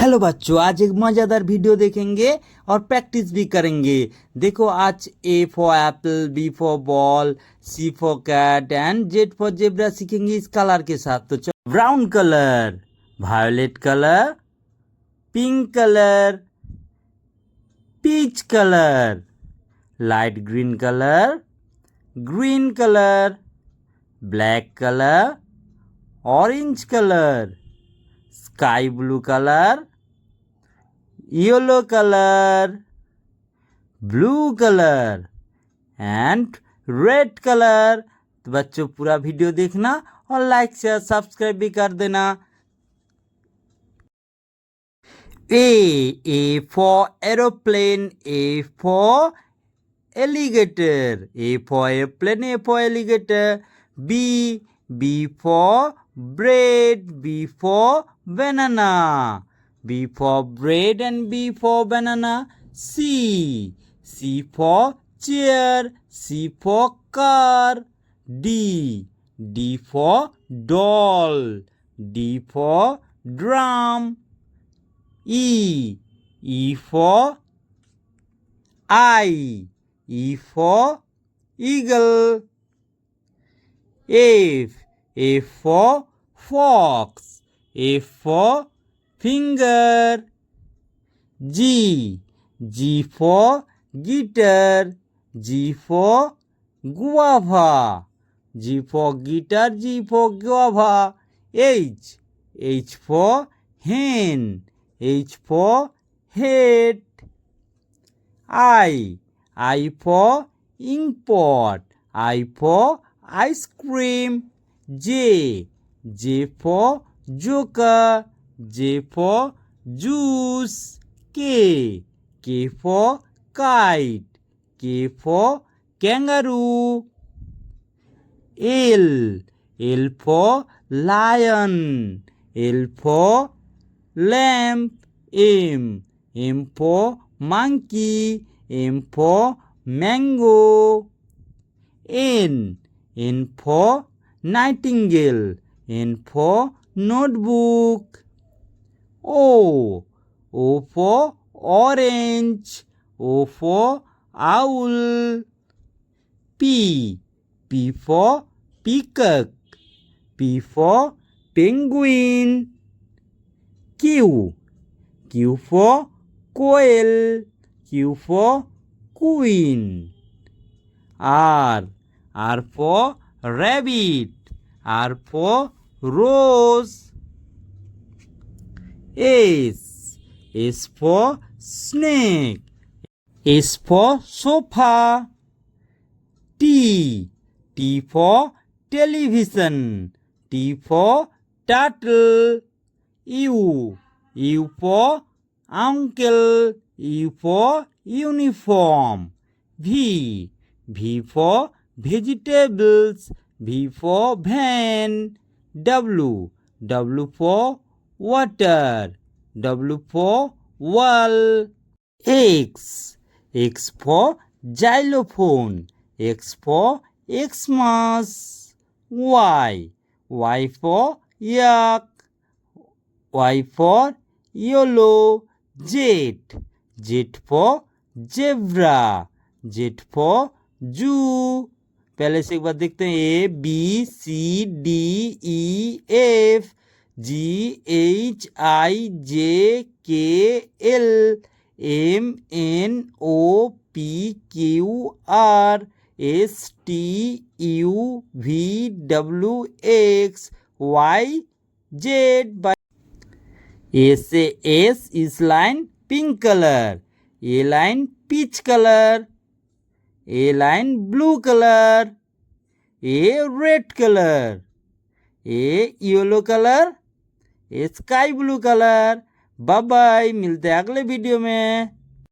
Hello बच्चों, आज एक मज़ेदार वीडियो देखेंगे और प्रैक्टिस भी करेंगे। देखो, आज A for apple, B for ball, C for cat and Z for zebra सीखेंगे इस कलर के साथ। तो चलो, brown colour, violet colour, pink colour, peach colour, light green colour, green colour, black colour, orange colour, sky blue colour, yellow colour, blue colour and red colour. तो बच्चों, पूरा video देखना और लाइक शेयर सब्सक्राइब भी कर देना। A for aeroplane, A for alligator, A for aeroplane, A for alligator. B for bread, B for banana, B for bread and B for banana. C for chair, C for car. D for doll, D for drum. E for eye, E for eagle. F for fox, F for finger. G for guitar, G for guava, G for guitar, G for guava. H for hen, H for head. I for ink pot, I for ice cream. J for joker, J for juice. K for kite, K for kangaroo. L for lion, L for lamp. M for monkey, M for mango. N for nightingale, N for notebook. O for orange, O for owl. P for peacock, P for penguin. Q for quail, Q for queen. R for rabbit, R for rose. S for snake, S for sofa. T for television, T for turtle. U for uncle, U for uniform. V for vegetables, V for van. W for water, W for wall. X for xylophone, X for Xmas. Y for yak, Y for yellow. Z for zebra, Z for zoo. पहले से एक बार देखते हैं। ABCDEFGHIKLMNOPQRSTUVWXYZ. S is line pink color, A line peach color, A line blue color, A red color, A yellow color, A sky blue color. Bye bye, मिलते हैं अगले video में।